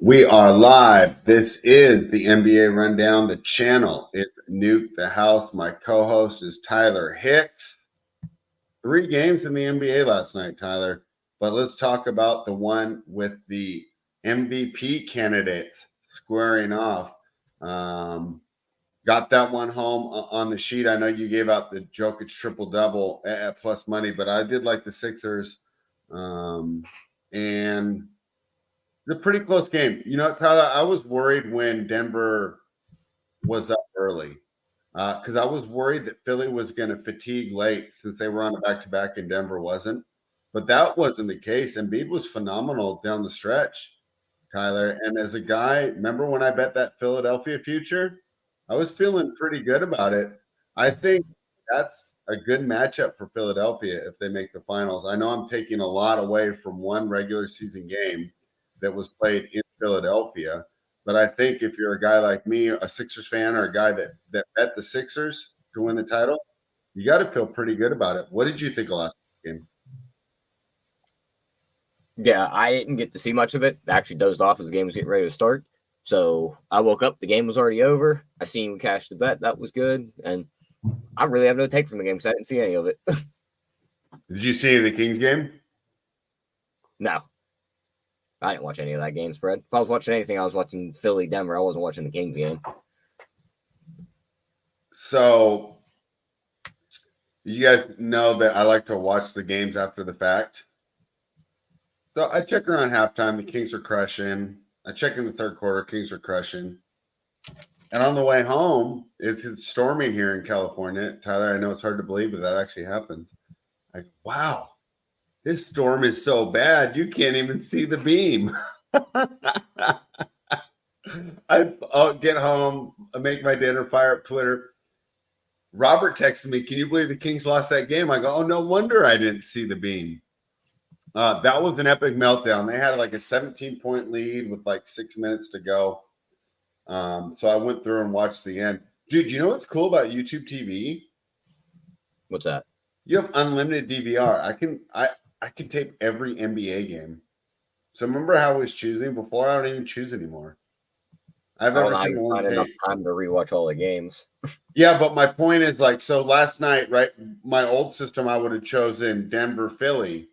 We are live. This is the NBA Rundown. The channel is Nuke the House. My co-host is Tyler Hicks. 3 games in the NBA last night, Tyler. But let's talk about the one with the MVP candidates squaring off. Got that one home on the sheet. I know you gave out the Jokic triple-double at plus money, but I did like the Sixers. And it's a pretty close game. You know, Tyler, I was worried when Denver was up early because I was worried that Philly was going to fatigue late since they were on a back-to-back and Denver wasn't. But that wasn't the case. Embiid was phenomenal down the stretch, Tyler. And as a guy, remember when I bet that Philadelphia future? I was feeling pretty good about it. I think that's a good matchup for Philadelphia if they make the finals. I know I'm taking a lot away from one regular season game that was played in Philadelphia. But I think if you're a guy like me, a Sixers fan, or a guy that bet the Sixers to win the title, you got to feel pretty good about it. What did you think of last game? Yeah, I didn't get to see much of it. I actually dozed off as the game was getting ready to start. So I woke up, the game was already over. I seen we cashed the bet. That was good. And I really have no take from the game because I didn't see any of it. Did you see the Kings game? No. I didn't watch any of that game spread. If I was watching anything, I was watching Philly Denver. I wasn't watching the Kings game. So you guys know that I like to watch the games after the fact. So I check around halftime, the Kings are crushing. I check in the third quarter, Kings are crushing. And on the way home, it's storming here in California. Tyler, I know it's hard to believe, but that actually happens. Like, wow, this storm is so bad, you can't even see the beam. I'll get home, I make my dinner, fire up Twitter. Robert texted me, can you believe the Kings lost that game? I go, oh, no wonder I didn't see the beam. That was an epic meltdown. They had like a 17-point lead with like 6 minutes to go. So I went through and watched the end. Dude, you know what's cool about YouTube TV? What's that? You have unlimited DVR. I can tape every NBA game. So remember how I was choosing before? I don't even choose anymore. I have every single one enough tape. time to rewatch all the games. Yeah, but my point is like, so last night, right? My old system, I would have chosen Denver, Philly.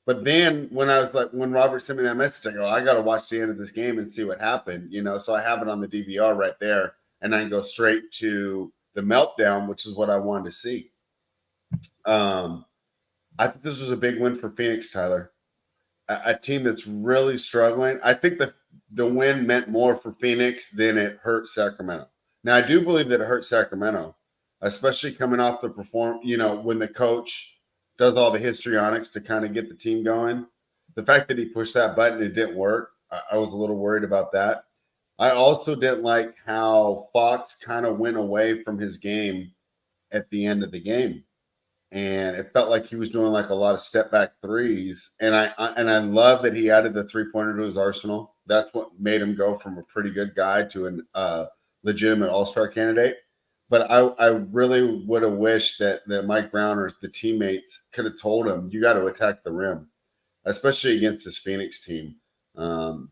But then when I was like, when Robert sent me that message, I go, I got to watch the end of this game and see what happened, you know? So I have it on the DVR right there, and I go straight to the meltdown, which is what I wanted to see. I think this was a big win for Phoenix, Tyler. A team that's really struggling. I think the win meant more for Phoenix than it hurt Sacramento. Now, I do believe that it hurt Sacramento, especially coming off the when the coach does all the histrionics to kind of get the team going. The fact that he pushed that button, it didn't work. I was a little worried about that. I also didn't like how Fox kind of went away from his game at the end of the game. And it felt like he was doing like a lot of step back threes. And I love that he added the 3-pointer to his arsenal. That's what made him go from a pretty good guy to a legitimate all-star candidate. But I really would have wished that Mike Brown or the teammates could have told him, you got to attack the rim, especially against this Phoenix team.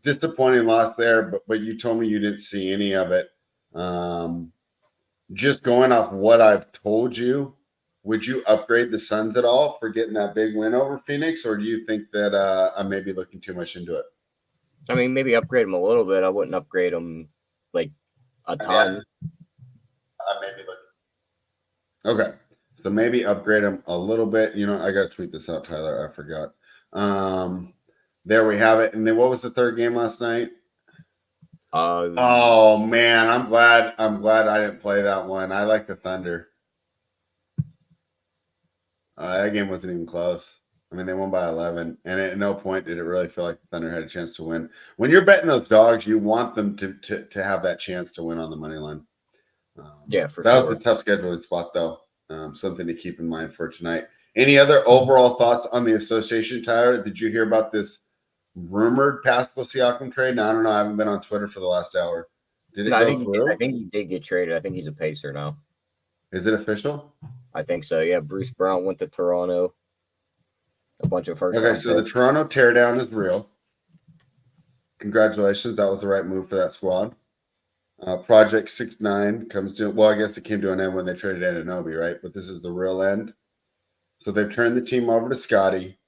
Disappointing loss there, but you told me you didn't see any of it. Just going off what I've told you, would you upgrade the Suns at all for getting that big win over Phoenix, or do you think that I'm maybe looking too much into it? I mean, maybe upgrade them a little bit. I wouldn't upgrade them like a ton. I maybe looking. Okay, so maybe upgrade them a little bit. You know, I got to tweet this out, Tyler. I forgot. There we have it. And then what was the third game last night? Oh man, I'm glad I didn't play that one. I like the Thunder. That game wasn't even close. I mean, they won by 11, and at no point did it really feel like the Thunder had a chance to win. When you're betting those dogs, you want them to have that chance to win on the money line. Yeah, for that sure. was a tough scheduling spot, though. Something to keep in mind for tonight. Any other overall thoughts on the association, Tyler? Did you hear about this rumored Pascal Siakam trade? No, I don't know. I haven't been on Twitter for the last hour. Did it go through? I think he did get traded. I think he's a Pacer now. Is it official? I think so. Yeah, Bruce Brown went to Toronto. A bunch of first. Okay, so the Toronto teardown is real. Congratulations. That was the right move for that squad. Project 6-9 comes to, well, I guess it came to an end when they traded Anunoby, right? But this is the real end. So they've turned the team over to Scotty,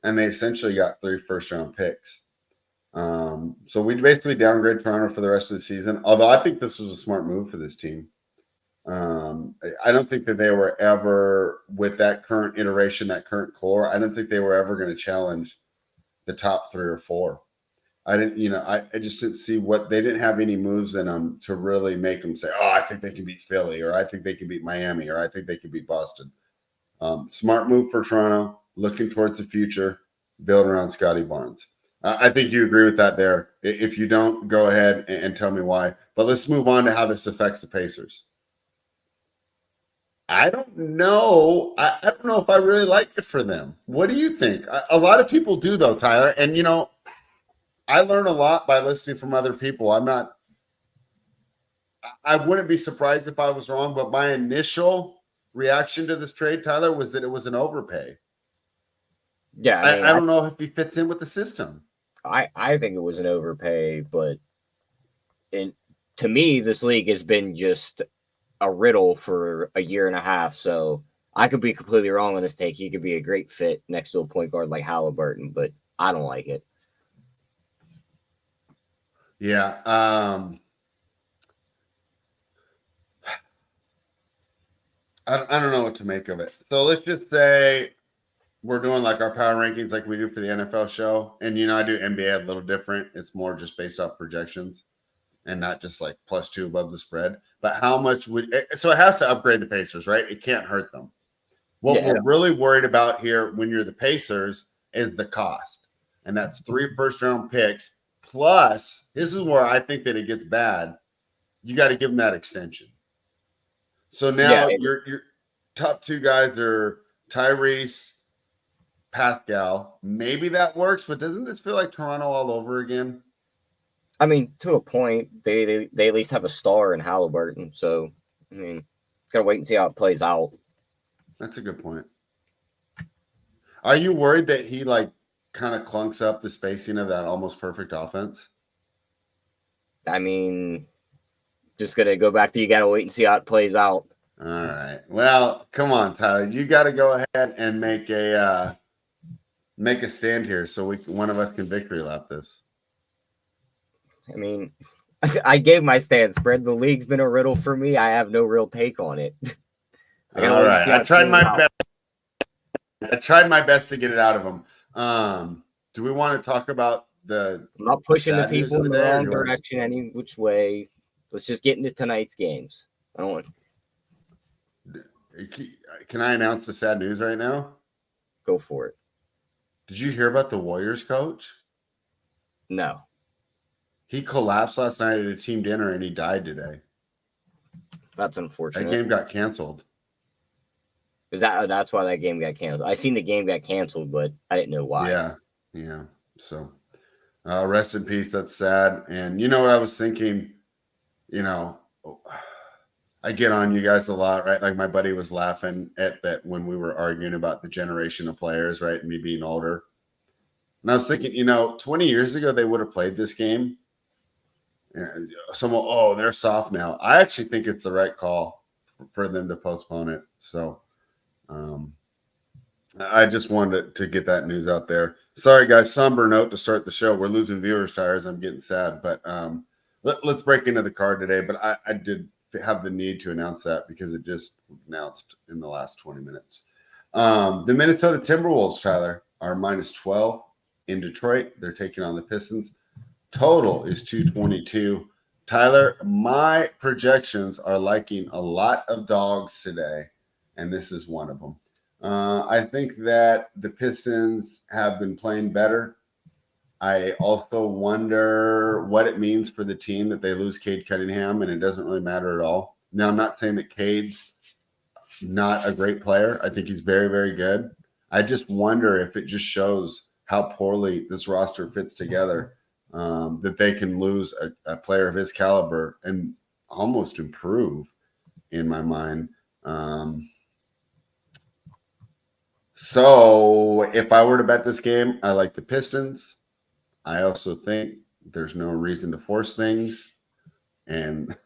and they essentially got 3 first-round picks. So we basically downgrade Toronto for the rest of the season, although I think this was a smart move for this team. I don't think that they were ever, with that current iteration, that current core, I don't think they were ever going to challenge the top 3 or 4. I didn't, I just didn't see what they didn't have any moves in them to really make them say, oh, I think they can beat Philly, or I think they can beat Miami, or I think they can beat Boston. Smart move for Toronto, looking towards the future, build around Scotty Barnes. I think you agree with that there. If you don't, go ahead and tell me why. But let's move on to how this affects the Pacers. I don't know. I don't know if I really like it for them. What do you think? A lot of people do, though, Tyler. And, I learn a lot by listening from other people. I wouldn't be surprised if I was wrong, but my initial reaction to this trade, Tyler, was that it was an overpay. Yeah, I don't know if he fits in with the system. I think it was an overpay, but to me, this league has been just a riddle for a year and a half. So I could be completely wrong on this take. He could be a great fit next to a point guard like Halliburton, but I don't like it. Yeah. I don't know what to make of it. So let's just say we're doing like our power rankings like we do for the NFL show. And, I do NBA a little different. It's more just based off projections and not just like +2 above the spread. But how much so it has to upgrade the Pacers, right? It can't hurt them. What we're really worried about here when you're the Pacers is the cost. And that's 3 first-round picks. Plus, this is where I think that it gets bad. You got to give them that extension. So now your top 2 guys are Tyrese, Pascal. Maybe that works, but doesn't this feel like Toronto all over again? I mean, to a point, they at least have a star in Halliburton. So, I mean, gotta wait and see how it plays out. That's a good point. Are you worried that he kind of clunks up the spacing of that almost perfect offense? I mean, just gonna go back to you gotta wait and see how it plays out. All right. Well, come on, Tyler. You got to go ahead and make a stand here so one of us can victory lap this. I mean, I gave my stand spread. The league's been a riddle for me. I have no real take on it. All right. I tried my best. I tried my best to get it out of them. Do we want to talk about I'm not pushing the people in the wrong direction any which way. Let's just get into tonight's games. I don't want. Can I announce the sad news right now? Go for it. Did you hear about the Warriors coach? No. He collapsed last night at a team dinner and he died today. That's unfortunate. That game got canceled. That's why that game got canceled? I seen the game got canceled, but I didn't know why. Yeah. So, rest in peace. That's sad. And you know what I was thinking? I get on you guys a lot, right? Like my buddy was laughing at that when we were arguing about the generation of players, right? And me being older. And I was thinking, 20 years ago, they would have played this game. And someone, they're soft now. I actually think it's the right call for them to postpone it. So I just wanted to get that news out there. Sorry, guys. Somber note to start the show. We're losing viewers, Tires. I'm getting sad. But let's break into the card today. But I did have the need to announce that because it just announced in the last 20 minutes. The Minnesota Timberwolves, Tyler, are -12 in Detroit. They're taking on the Pistons. Total is 222. Tyler, my projections are liking a lot of dogs today, and this is one of them. I think that the Pistons have been playing better. I also wonder what it means for the team that they lose Cade Cunningham, and it doesn't really matter at all. Now, I'm not saying that Cade's not a great player. I think he's very, very good. I just wonder if it just shows how poorly this roster fits together, that they can lose a player of his caliber and almost improve, in my mind. So if I were to bet this game, I like the Pistons. I also think there's no reason to force things. And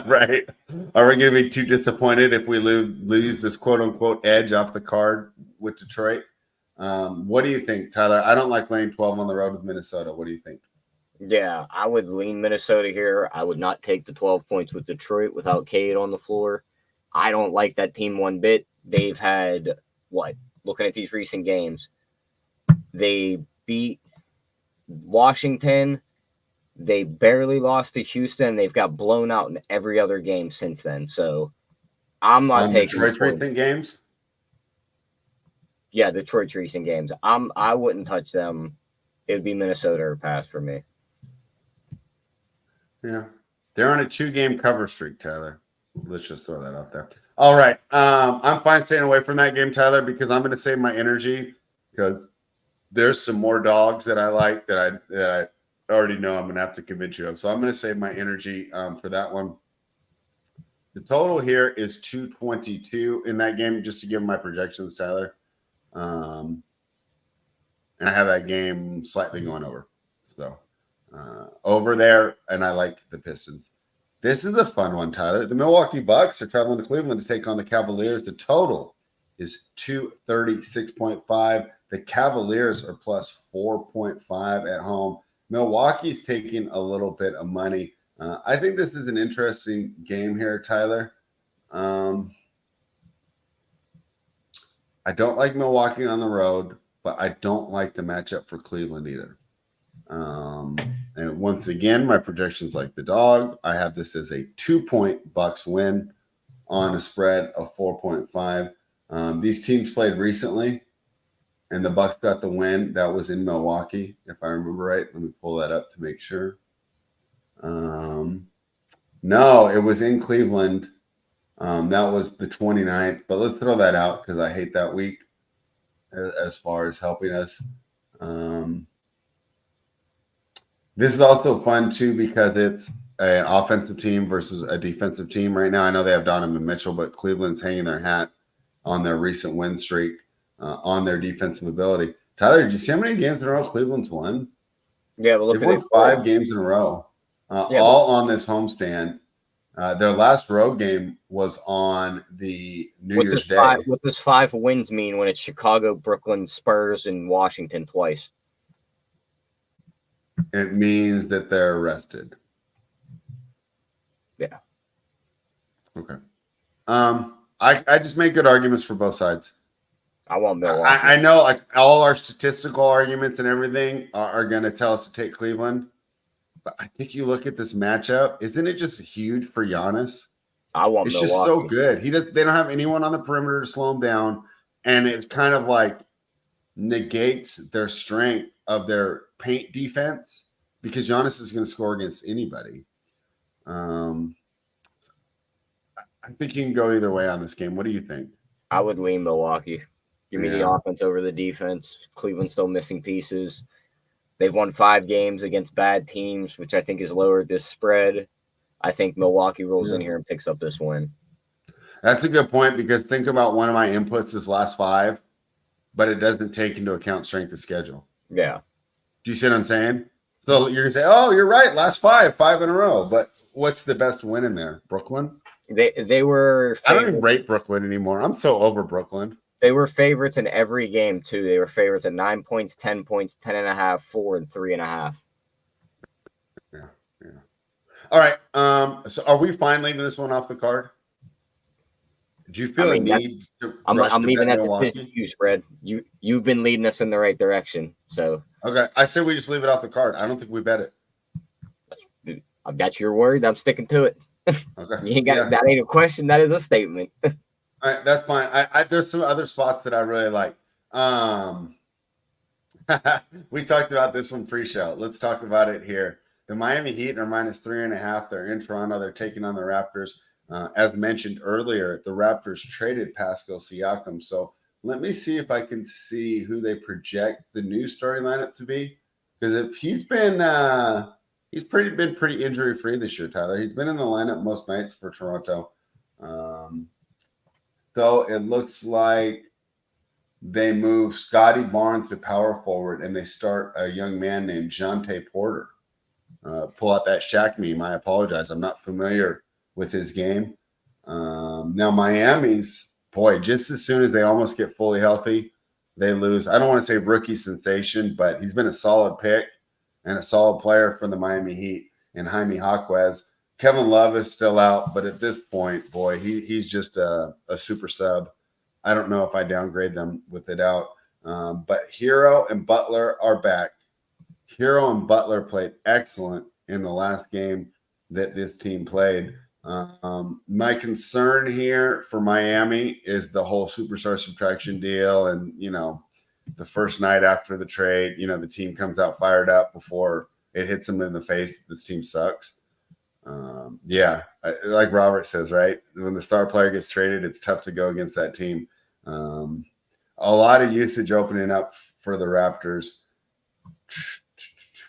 right, are we going to be too disappointed if we lose this quote unquote edge off the card with Detroit? What do you think, Tyler? I don't like laying 12 on the road with Minnesota. What do you think? Yeah, I would lean Minnesota here. I would not take the 12 points with Detroit without Cade on the floor. I don't like that team one bit. They've had what? Looking at these recent games, they beat Washington. They barely lost to Houston. They've got blown out in every other game since then. So I'm not taking Detroit's recent games. Yeah, Detroit's recent games. I wouldn't touch them. It would be Minnesota or pass for me. Yeah, they're on a 2-game cover streak, Tyler. Let's just throw that out there. All right, I'm fine staying away from that game, Tyler, because I'm going to save my energy because there's some more dogs that I like that I already know I'm going to have to convince you of. So I'm going to save my energy for that one. The total here is 222 in that game, just to give my projections, Tyler. And I have that game slightly going over. So over there, and I like the Pistons. This is a fun one, Tyler. The Milwaukee Bucks are traveling to Cleveland to take on the Cavaliers. The total is 236.5. The Cavaliers are plus 4.5 at home. Milwaukee's taking a little bit of money. I think this is an interesting game here, Tyler. I don't like Milwaukee on the road, but I don't like the matchup for Cleveland either. And once again, my projections like the dog. I have this as a 2-point Bucks win on a spread of 4.5. These teams played recently, and the Bucks got the win. That was in Milwaukee, if I remember right. Let me pull that up to make sure. No, it was in Cleveland. That was the 29th, but let's throw that out because I hate that week as far as helping us. This is also fun too because it's an offensive team versus a defensive team right now. I know they have Donovan Mitchell, but Cleveland's hanging their hat on their recent win streak, on their defensive ability. Tyler, did you see how many games in a row Cleveland's won? Yeah, but They've won 5 games in a row, all on this homestand. Their last road game was on the New Year's Day. What does 5 wins mean when it's Chicago, Brooklyn, Spurs, and Washington twice? It means that they're rested. Yeah. Okay. I just make good arguments for both sides. I want Milwaukee. I know like all our statistical arguments and everything are going to tell us to take Cleveland. But I think you look at this matchup, isn't it just huge for Giannis? I want it's Milwaukee. Just so good. They don't have anyone on the perimeter to slow him down. And it's kind of like negates their strength of their paint defense because Giannis is going to score against anybody. I think you can go either way on this game. What do you think? I would lean Milwaukee. Give me the offense over the defense. Cleveland's still missing pieces. They've won 5 games against bad teams, which I think has lowered this spread. I think Milwaukee rolls in here and picks up this win. That's a good point because think about one of my inputs this last 5, but it doesn't take into account strength of schedule. Yeah. Do you see what I'm saying? So you're going to say, oh, you're right, last 5 in a row. But what's the best win in there? Brooklyn? They were favorites. I don't even rate Brooklyn anymore. I'm so over Brooklyn. They were favorites in every game, too. They were favorites at 9 points, 10 points, 10.5, 4, and 3.5. Yeah. All right. So are we fine leaving this one off the card? Do you feel a need to I'm leaving that to you, Spread. You've been leading us in the right direction. So okay. I say we just leave it off the card. I don't think we bet it. That's your word. I'm sticking to it. Okay. You ain't got that ain't a question. That is a statement. All right, that's fine. There's some other spots that I really like. We talked about this one pre-show. Let's talk about it here. The Miami Heat are -3.5. They're in Toronto. They're taking on the Raptors. As mentioned earlier, the Raptors traded Pascal Siakam. So let me see if I can see who they project the new starting lineup to be. Because if he's been pretty injury free this year, Tyler. He's been in the lineup most nights for Toronto. So it looks like they move Scotty Barnes to power forward, and they start a young man named Jonte Porter pull out that Shaq meme. I apologize. I'm not familiar with his game. Now Miami's, boy, just as soon as they almost get fully healthy, they lose. I don't want to say rookie sensation, but he's been a solid pick and a solid player for the Miami Heat, and Jaime Jaquez. Kevin Love is still out, but at this point, boy, he's just a super sub. I don't know if I downgrade them with it out. But Hero and Butler are back. Hero and Butler played excellent in the last game that this team played. My concern here for Miami is the whole superstar subtraction deal, and the first night after the trade, the team comes out fired up before it hits them in the face that this team sucks. Like Robert says, right? When the star player gets traded, it's tough to go against that team. A lot of usage opening up for the Raptors.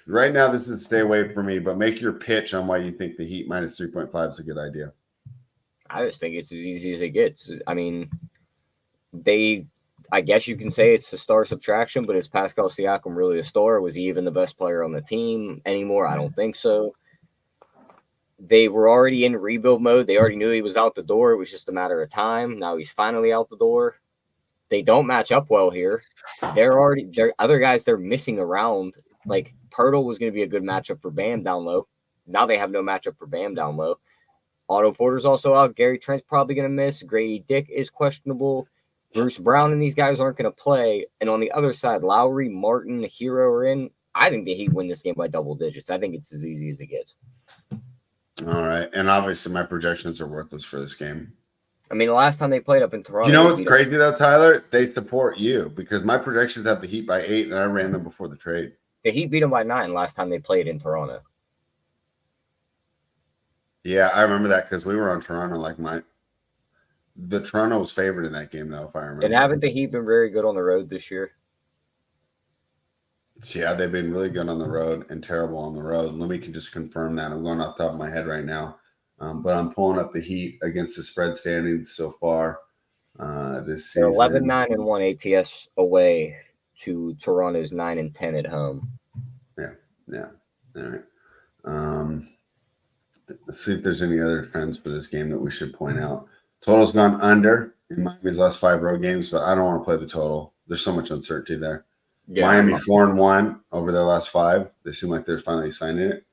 Right now, this is stay away from me, but make your pitch on why you think the Heat minus 3.5 is a good idea. I just think it's as easy as it gets. I mean, I guess you can say it's a star subtraction, but is Pascal Siakam really a star? Was he even the best player on the team anymore? I don't think so. They were already in rebuild mode. They already knew he was out the door. It was just a matter of time. Now he's finally out the door. They don't match up well here. They're other guys they're missing around. Like Pirtle was going to be a good matchup for Bam down low. Now they have no matchup for Bam down low. Otto Porter's also out. Gary Trent's probably going to miss. Grady Dick is questionable. Bruce Brown and these guys aren't going to play. And on the other side, Lowry, Martin, Hero are in. I think the Heat win this game by double digits. I think it's as easy as it gets. All right. And obviously my projections are worthless for this game. I mean, the last time they played up in Toronto. You know what's crazy, though, Tyler? They support you because my projections have the Heat by 8, and I ran them before the trade. The Heat beat them by 9 last time they played in Toronto. Yeah, I remember that because we were on Toronto. The Toronto was favored in that game, though, if I remember. And haven't the Heat been very good on the road this year? Yeah, they've been really good on the road and terrible on the road. Let me can just confirm that. I'm going off the top of my head right now. But I'm pulling up the Heat against the spread standings so far this season. They're 11-9-1 ATS away to Toronto's 9-10 at home. Yeah. All right. Let's see if there's any other trends for this game that we should point out. Total's gone under in Miami's last 5 road games, but I don't want to play the total. There's so much uncertainty there. Yeah, Miami 4-1 over their last 5. They seem like they're finally signing it.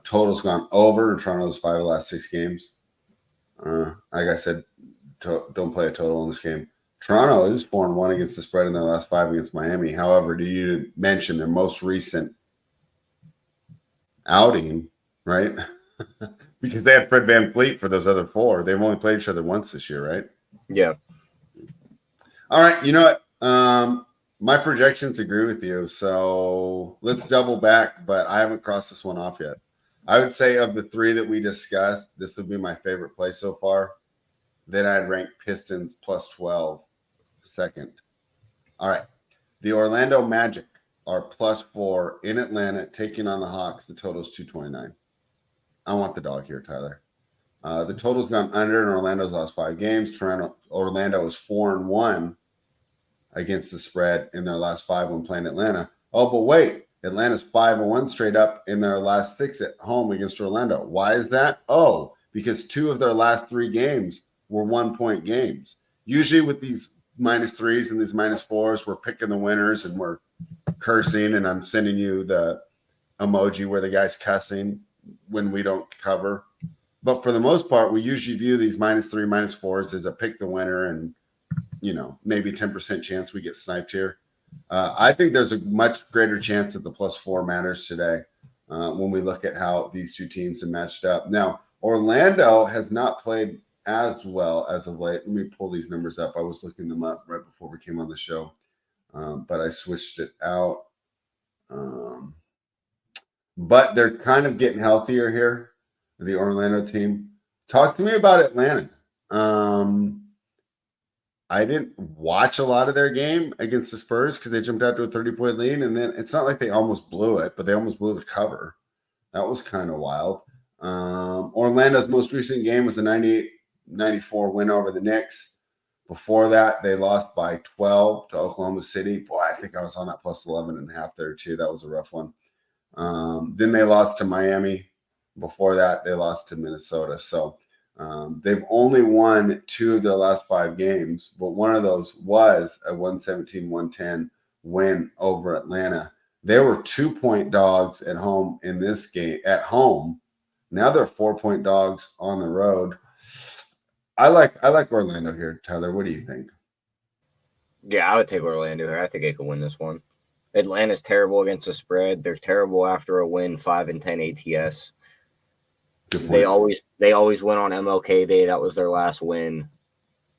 Total's gone over in Toronto's 5 of the last 6 games. Like I said, don't play a total in this game. Toronto is 4-1 against the spread in their last 5 against Miami. However, do you mention their most recent outing, right? Because they had Fred VanVleet for those other 4. They've only played each other once this year, right? Yeah. All right. You know what? My projections agree with you. So let's double back, but I haven't crossed this one off yet. I would say of the 3 that we discussed, this would be my favorite play so far. Then I'd rank Pistons plus 12 second. All right. The Orlando Magic are plus 4 in Atlanta, taking on the Hawks. The total is 229. I want the dog here, Tyler. The total's gone under in Orlando's last 5 games. Orlando is 4-1 against the spread in their last 5 when playing Atlanta. Oh, but wait. Atlanta's 5-1 straight up in their last 6 at home against Orlando. Why is that? Oh, because 2 of their last 3 games were 1-point games. Usually with these -3s and these -4s, we're picking the winners and we're cursing, and I'm sending you the emoji where the guy's cussing when we don't cover. But for the most part, we usually view these -3, -4s as a pick the winner and, maybe 10% chance we get sniped here. I think there's a much greater chance that the plus 4 matters today when we look at how these 2 teams have matched up. Now, Orlando has not played as well as of late. Let me pull these numbers up. I was looking them up right before we came on the show, but I switched it out. But they're kind of getting healthier here, the Orlando team. Talk to me about Atlanta. I didn't watch a lot of their game against the Spurs because they jumped out to a 30-point lead, and then it's not like they almost blew it, but they almost blew the cover. That was kind of wild. Orlando's most recent game was a 98-94 win over the Knicks. Before that, they lost by 12 to Oklahoma City. Boy, I think I was on that plus 11.5 there too. That was a rough one. Then they lost to Miami. Before that, they lost to Minnesota. So they've only won 2 of their last 5 games, but one of those was a 117-110 win over Atlanta. They were 2-point dogs at home in this game. At home, now they're 4-point dogs on the road. I like Orlando here, Tyler. What do you think? Yeah, I would take Orlando here. I think they could win this one. Atlanta's terrible against the spread. They're terrible after a win, 5-10 ATS. They always win on MLK Day. That was their last win.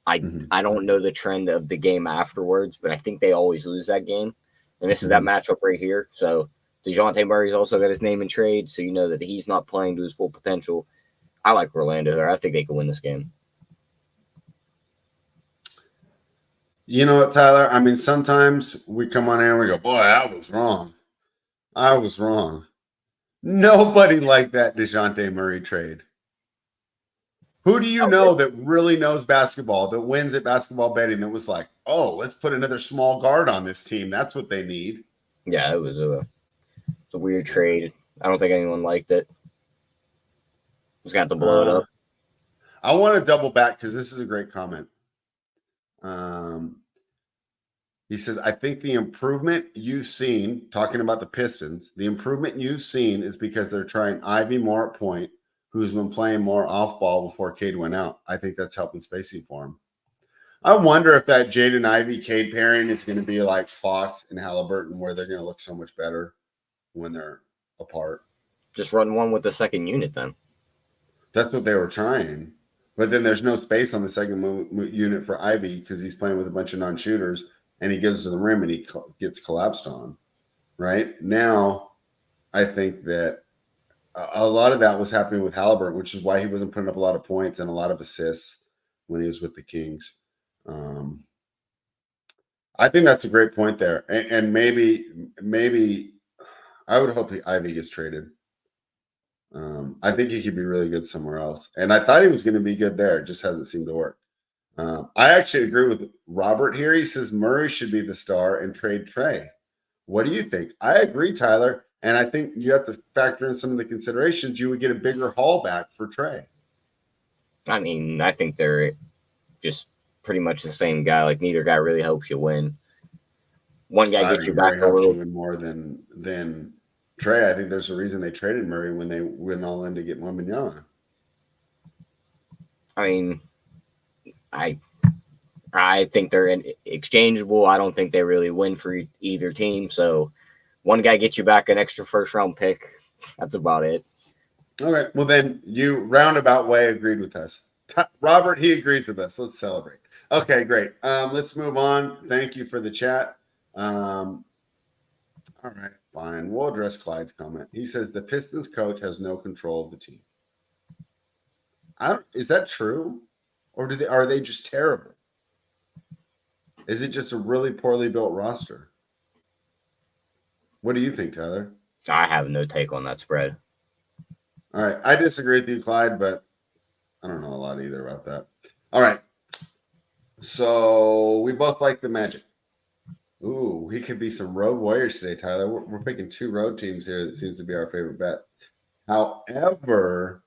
I don't know the trend of the game afterwards, but I think they always lose that game. And this is that matchup right here. So DeJounte Murray's also got his name in trade, so you know that he's not playing to his full potential. I like Orlando here. I think they can win this game. You know what, Tyler? I mean, sometimes we come on here and we go, boy, I was wrong. I was wrong. Nobody liked that DeJounte Murray trade. Who do you know that really knows basketball, that wins at basketball betting, that was like, oh, let's put another small guard on this team. That's what they need. Yeah, it was a weird trade. I don't think anyone liked it. Just got to blow it up. I want to double back because this is a great comment. He says, I think the improvement you've seen, talking about the Pistons, the improvement you've seen is because they're trying Ivy more at point, who's been playing more off ball before Cade went out. I think that's helping spacing for him. I wonder if that Jaden Ivey Cade pairing is going to be like Fox and Halliburton, where they're going to look so much better when they're apart. Just run one with the second unit then. That's what they were trying. But then there's no space on the second unit for Ivy because he's playing with a bunch of non-shooters, and he goes to the rim and he gets collapsed on. Right? Now, I think that a lot of that was happening with Halliburton, which is why he wasn't putting up a lot of points and a lot of assists when he was with the Kings. I think that's a great point there. And maybe I would hope Ivy gets traded. I think he could be really good somewhere else. And I thought he was going to be good there. It just hasn't seemed to work. I actually agree with Robert here. He says Murray should be the star and trade Trey. What do you think? I agree, Tyler. And I think you have to factor in some of the considerations. You would get a bigger haul back for Trey. I mean, I think they're just pretty much the same guy. Like, neither guy really helps you win. One guy gets you back a little bit more than Trey. I think there's a reason they traded Murray when they went all in to get Wembanyama. I mean, I think they're exchangeable. I don't think they really win for either team. So one guy gets you back an extra first-round pick. That's about it. Okay. Well, then you roundabout way agreed with us. Robert, he agrees with us. Let's celebrate. Okay, great. Let's move on. Thank you for the chat. All right, fine. We'll address Clyde's comment. He says the Pistons coach has no control of the team. Is that true? Or are they just terrible? Is it just a really poorly built roster? What do you think, Tyler? I have no take on that spread. All right. I disagree with you, Clyde, but I don't know a lot either about that. All right. So we both like the Magic. Ooh, we could be some road warriors today, Tyler. We're picking 2 road teams here. That seems to be our favorite bet. However,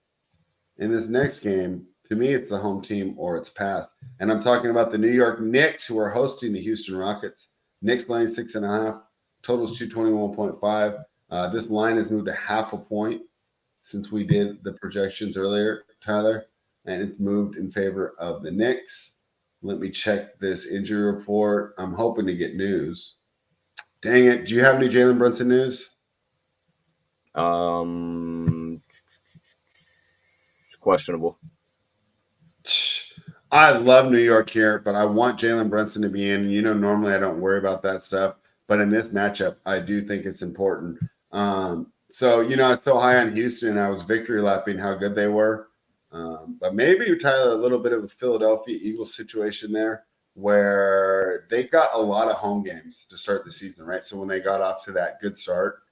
in this next game, to me, it's the home team or it's pass. And I'm talking about the New York Knicks, who are hosting the Houston Rockets. Knicks laying 6.5. Totals 221.5. This line has moved a half a point since we did the projections earlier, Tyler. And it's moved in favor of the Knicks. Let me check this injury report. I'm hoping to get news. Dang it. Do you have any Jalen Brunson news? Questionable. I love New York here, but I want Jalen Brunson to be in. You know, normally I don't worry about that stuff. But in this matchup, I do think it's important. So, you know, I was so high on Houston, and I was victory lapping how good they were. But maybe, Tyler, a little bit of a Philadelphia Eagles situation there where they got a lot of home games to start the season, right? So when they got off to that good start,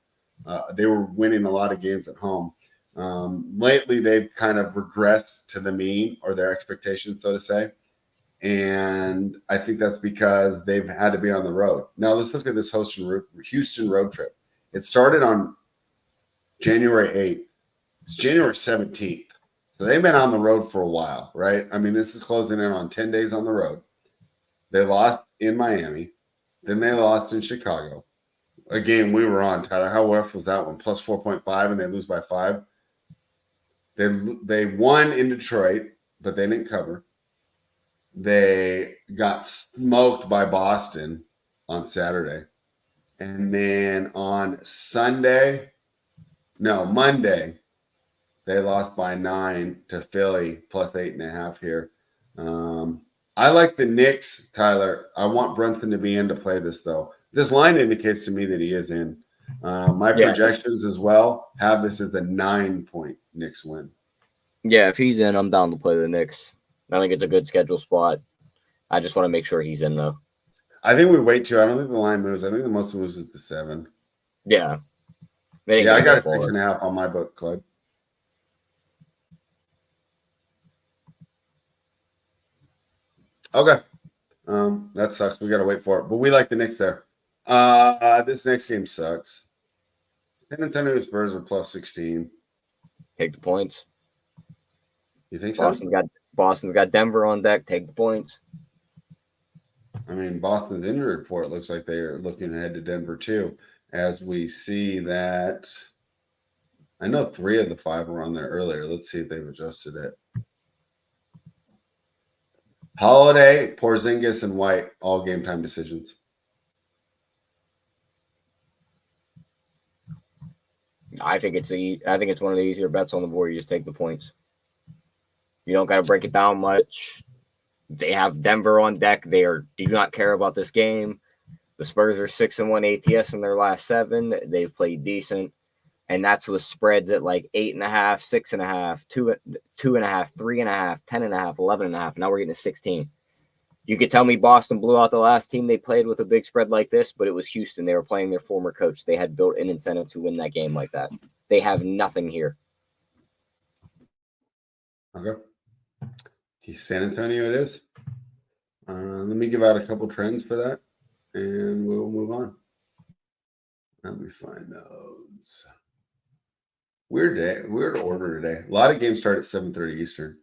they were winning a lot of games at home. Lately, they've kind of regressed to the mean or their expectations, so to say. And I think that's because they've had to be on the road. Now, let's look at this Houston road trip. It started on January 8th. It's January 17th. So they've been on the road for a while, right? I mean, this is closing in on 10 days on the road. They lost in Miami. Then they lost in Chicago. A game we were on, Tyler. How rough was that one? Plus 4.5, and they lose by 5. They won in Detroit, but they didn't cover. They got smoked by Boston on Saturday. And then on Monday, they lost by 9 to Philly, plus 8.5 here. I like the Knicks, Tyler. I want Brunson to be in to play this, though. This line indicates to me that he is in. My projections as well have this as a 9-point Knicks win. Yeah, if he's in, I'm down to play the Knicks. I think it's a good schedule spot. I just want to make sure he's in, though. I think we wait too. I don't think the line moves. I think the most moves is the 7. Yeah. Yeah, I got a 6.5 on my book club. Okay. That sucks. We got to wait for it. But we like the Knicks there. This next game sucks. San Antonio Spurs are plus 16. Take the points. You think so? Boston's got Denver on deck. Take the points. I mean, Boston's injury report looks like they are looking ahead to Denver too, as we see that. I know 3 of the 5 were on there earlier. Let's see if they've adjusted it. Holiday, Porzingis, and White, all game time decisions. I think it's one of the easier bets on the board. You just take the points. You don't got to break it down much. They have Denver on deck. They do not care about this game. The Spurs are 6-1 ATS in their last 7. They've played decent, and that's with spreads at like 8.5, 6.5, 2.5, 3.5, 10.5, 11.5. Now we're getting to 16. You could tell me Boston blew out the last team they played with a big spread like this, but it was Houston. They were playing their former coach. They had built an incentive to win that game like that. They have nothing here. Okay. San Antonio it is. Let me give out a couple trends for that, and we'll move on. Let me find those. Weird day. Weird order today. A lot of games start at 7:30 Eastern.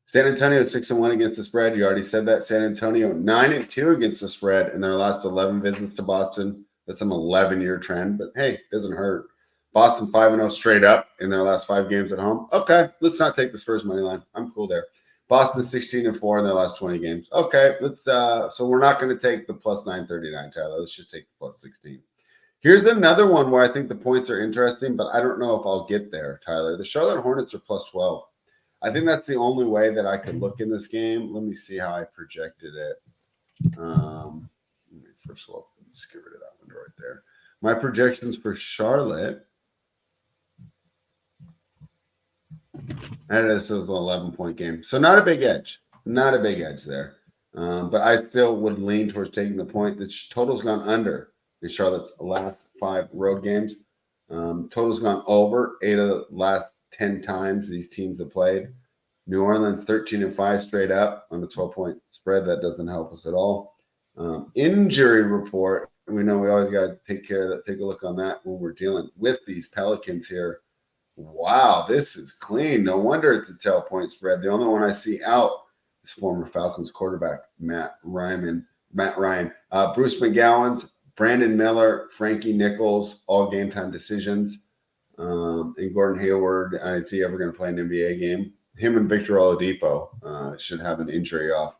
San Antonio 6-1 against the spread. You already said that. San Antonio 9-2 against the spread in their last 11 visits to Boston. That's an 11-year trend, but hey, it doesn't hurt. Boston 5-0 straight up in their last 5 games at home. Okay, let's not take the Spurs money line. I'm cool there. Boston 16-4 in their last 20 games. Okay, let's. So we're not going to take the plus 939, Tyler. Let's just take the plus 16. Here's another one where I think the points are interesting, but I don't know if I'll get there, Tyler. The Charlotte Hornets are plus 12. I think that's the only way that I could look in this game. Let me see how I projected it. First of all, let's get rid of that one right there. My projections for Charlotte. And this is an 11-point game. So not a big edge. Not a big edge there. But I still would lean towards taking the point. The total's gone under in Charlotte's last 5 road games. Total's gone over 8 of the last 10 times these teams have played. New Orleans 13-5 straight up on the 12-point spread. That doesn't help us at all. Injury report. We know we always got to take care of that. Take a look on that when we're dealing with these Pelicans here. Wow, this is clean. No wonder it's a 12-point spread. The only one I see out is former Falcons quarterback Matt Ryan. Bruce McGowan's, Brandon Miller, Frankie Nichols, all game time decisions. And Gordon Hayward, is he ever going to play an NBA game? Him and Victor Oladipo should have an injury off.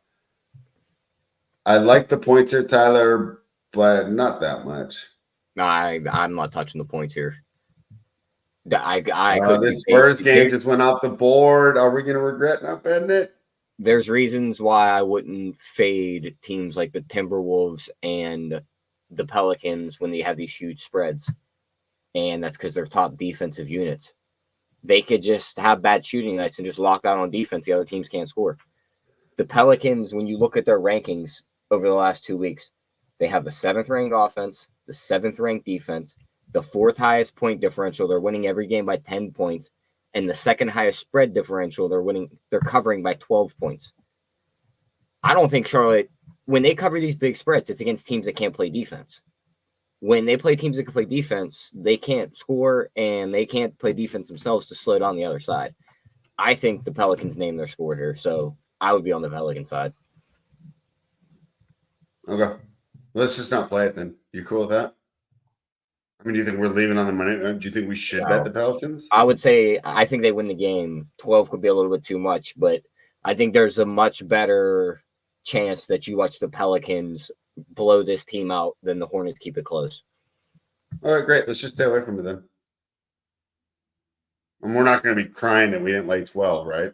I like the points here, Tyler, but not that much. No, I'm not touching the points here. This Spurs game just went off the board. Are we going to regret not betting it? There's reasons why I wouldn't fade teams like the Timberwolves and the Pelicans when they have these huge spreads. And that's because they're top defensive units. They could just have bad shooting nights and just lock down on defense. The other teams can't score. The Pelicans, when you look at their rankings over the last 2 weeks, they have the 7th ranked offense, the 7th ranked defense, the 4th highest point differential. They're winning every game by 10 points. And the 2nd highest spread differential, they're covering by 12 points. I don't think Charlotte, when they cover these big spreads, it's against teams that can't play defense. when they play teams that can play defense, they can't score and they can't play defense themselves to slow down the other side. I think the Pelicans name their score here, so I would be on the Pelican side. Okay. Let's just not play it then. You cool with that? I mean, do you think we're leaving on the money? Do you think we should bet the Pelicans? I would say I think they win the game. 12 could be a little bit too much, but I think there's a much better chance that you watch the Pelicans blow this team out than the Hornets keep it close. All right, great. Let's just stay away from it then. And we're not going to be crying that we didn't lay 12, right?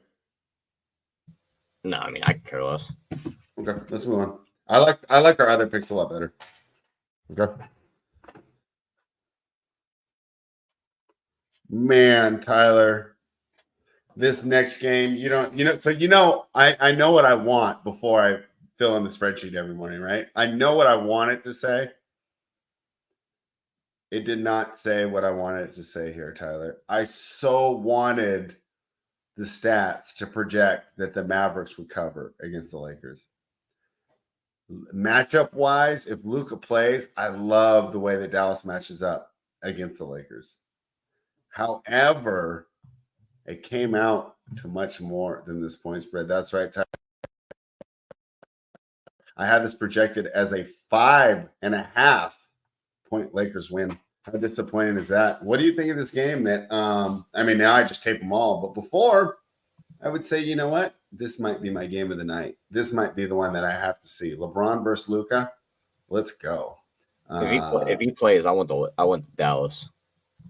No, I mean, I could care less. Okay, let's move on. I like our other picks a lot better. Okay. Man, Tyler, this next game, I know what I want before I fill in the spreadsheet every morning, right? I know what I want it to say. It did not say what I wanted it to say here, Tyler. I so wanted the stats to project that the Mavericks would cover against the Lakers. Matchup wise, if Luka plays, I love the way that Dallas matches up against the Lakers. However, it came out to much more than this point spread. That's right, Tyler. I have this projected as a 5.5 point Lakers win. How disappointing is that? What do you think of this game? That now I just tape them all, but before I would say, you know what? This might be my game of the night. This might be the one that I have to see. LeBron versus Luka. Let's go. If he plays, I want Dallas.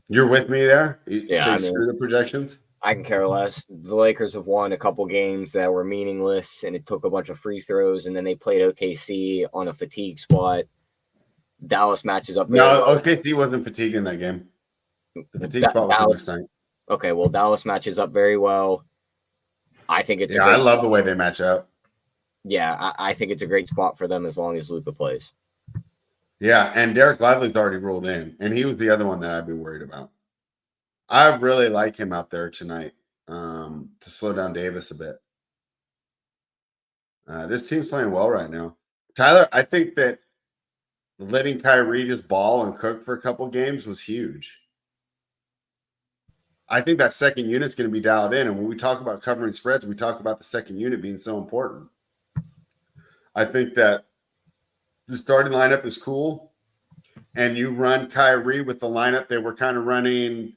You're with me there? Yeah, screw the projections. I can care less. The Lakers have won a couple games that were meaningless, and it took a bunch of free throws, and then they played OKC on a fatigue spot. Dallas matches up. No, OKC wasn't fatiguing that game. The fatigue spot was the next night. Okay, well, Dallas matches up very well. I think it's I love the way they match up. Yeah, I think it's a great spot for them as long as Luka plays. Yeah, and Derek Lively's already ruled in, and he was the other one that I'd be worried about. I really like him out there tonight to slow down Davis a bit. This team's playing well right now. Tyler, I think that letting Kyrie just ball and cook for a couple games was huge. I think that second unit's going to be dialed in. And when we talk about covering spreads, we talk about the second unit being so important. I think that the starting lineup is cool. And you run Kyrie with the lineup they were kind of running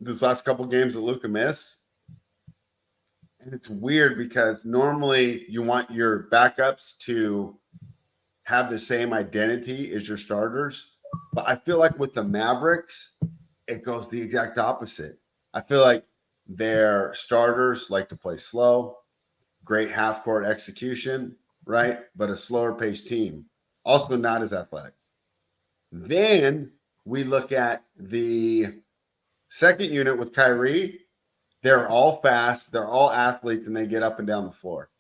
these last couple games that Luka missed. And it's weird because normally you want your backups to have the same identity as your starters. But I feel like with the Mavericks, it goes the exact opposite. I feel like their starters like to play slow, great half-court execution, right? But a slower paced team. Also not as athletic. Then we look at the second unit with Kyrie. They're all fast. They're all athletes, and they get up and down the floor.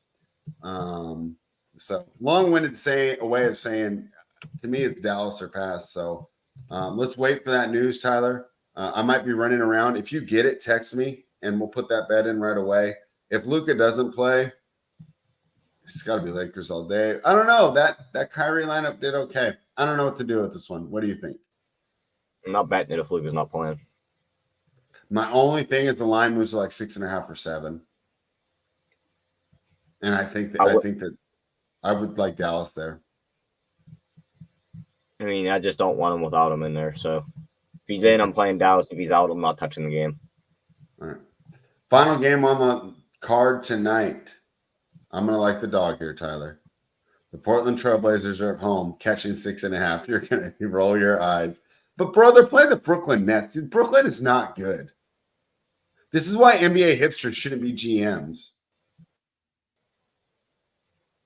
So long-winded way of saying, to me, it's Dallas or pass. So let's wait for that news, Tyler. I might be running around. If you get it, text me, and we'll put that bet in right away. If Luka doesn't play, it's got to be Lakers all day. I don't know. That Kyrie lineup did okay. I don't know what to do with this one. What do you think? I'm not betting it if Luka's not playing. My only thing is the line moves to like 6.5 or 7. And I think that I would like Dallas there. I mean, I just don't want him without him in there. So if he's in, I'm playing Dallas. If he's out, I'm not touching the game. All right. Final game on the card tonight. I'm going to like the dog here, Tyler. The Portland Trailblazers are at home catching 6.5. You're going to roll your eyes. But, bro, they're playing the Brooklyn Nets. Dude, Brooklyn is not good. This is why NBA hipsters shouldn't be GMs.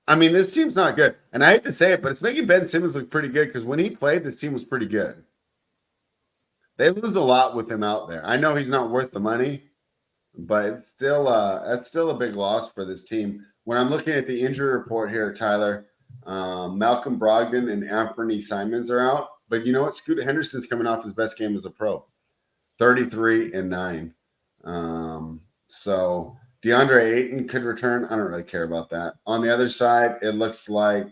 I mean, this team's not good. And I hate to say it, but it's making Ben Simmons look pretty good because when he played, this team was pretty good. They lose a lot with him out there. I know he's not worth the money, but it's still that's still a big loss for this team. When I'm looking at the injury report here, Tyler, Malcolm Brogdon and Anthony Simons are out. But you know what? Scoot Henderson's coming off his best game as a pro, 33-9. So DeAndre Ayton could return. I don't really care about that. On the other side, it looks like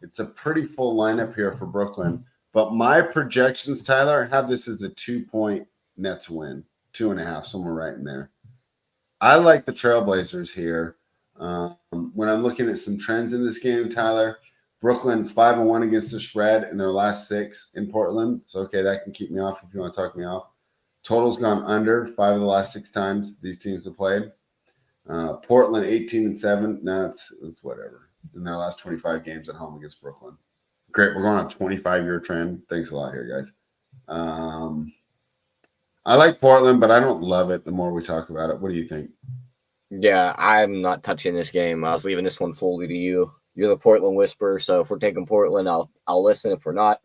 it's a pretty full lineup here for Brooklyn. But my projections, Tyler, have this as a 2-point Nets win, 2.5, somewhere right in there. I like the Trailblazers here. When I'm looking at some trends in this game, Tyler, Brooklyn 5-1 against the spread in their last 6 in Portland. So, okay, that can keep me off if you want to talk me off. Total's gone under 5 of the last 6 times these teams have played. Portland 18-7. No, it's whatever. In their last 25 games at home against Brooklyn. Great. We're going on a 25-year trend. Thanks a lot here, guys. I like Portland, but I don't love it the more we talk about it. What do you think? Yeah, I'm not touching this game. I was leaving this one fully to you. You're the Portland Whisperer, so if we're taking Portland, I'll listen. If we're not,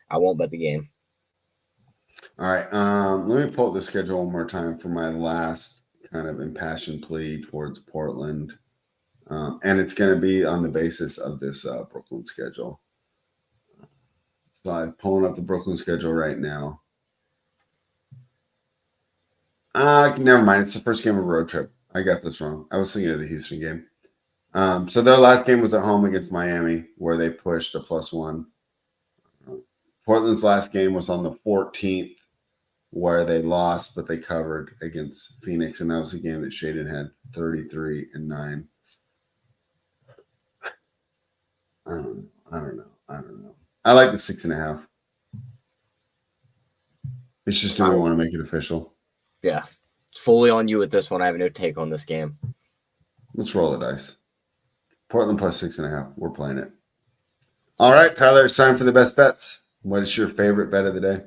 I won't bet the game. All right. Let me pull up the schedule one more time for my last kind of impassioned plea towards Portland. And it's going to be on the basis of this Brooklyn schedule. So I'm pulling up the Brooklyn schedule right now. Never mind. It's the first game of a road trip. I got this wrong. I was thinking of the Houston game. So their last game was at home against Miami, where they pushed a +1. Portland's last game was on the 14th, where they lost, but they covered against Phoenix, and that was a game that Shaden had 33-9. I don't know. I like the 6.5. It's just, do we want to make it official? Yeah, it's fully on you with this one. I have no take on this game. Let's roll the dice. Portland plus 6.5. We're playing it. All right, Tyler, it's time for the best bets. What is your favorite bet of the day?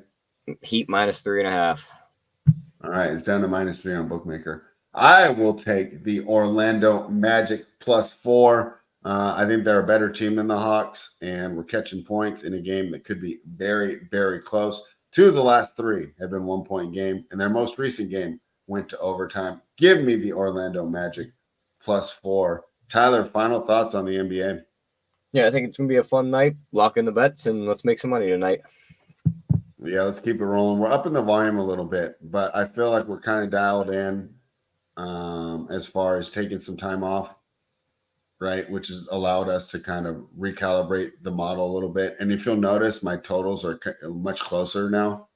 Heat -3.5. All right, it's down to -3 on Bookmaker. I will take the Orlando Magic +4. I think they're a better team than the Hawks, and we're catching points in a game that could be very, very close. 2 of the last 3 have been 1-point game, and their most recent game went to overtime. Give me the Orlando Magic +4. Tyler, final thoughts on the NBA? Yeah, I think it's going to be a fun night. Lock in the bets, and let's make some money tonight. Yeah, let's keep it rolling. We're up in the volume a little bit, but I feel like we're kind of dialed in as far as taking some time off, right? Which has allowed us to kind of recalibrate the model a little bit. And if you'll notice, my totals are much closer now,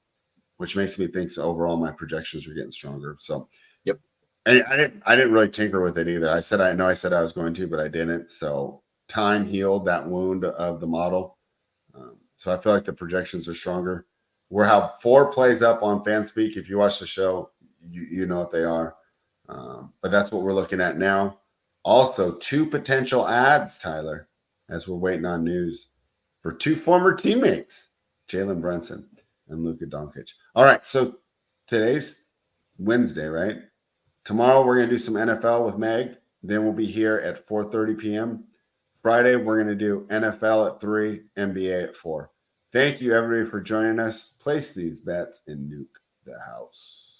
which makes me think overall my projections are getting stronger. So, yep. And I didn't really tinker with it either. I said I was going to, but I didn't. So time healed that wound of the model. So I feel like the projections are stronger. We're how 4 plays up on FanSpeak. If you watch the show, you know what they are. But that's what we're looking at now. Also, 2 potential ads, Tyler, as we're waiting on news for 2 former teammates, Jalen Brunson and Luka Doncic. All right, so today's Wednesday, right? Tomorrow we're going to do some NFL with Meg. Then we'll be here at 4:30 p.m. Friday, we're going to do NFL at 3, NBA at 4. Thank you, everybody, for joining us. Place these bets and nuke the house.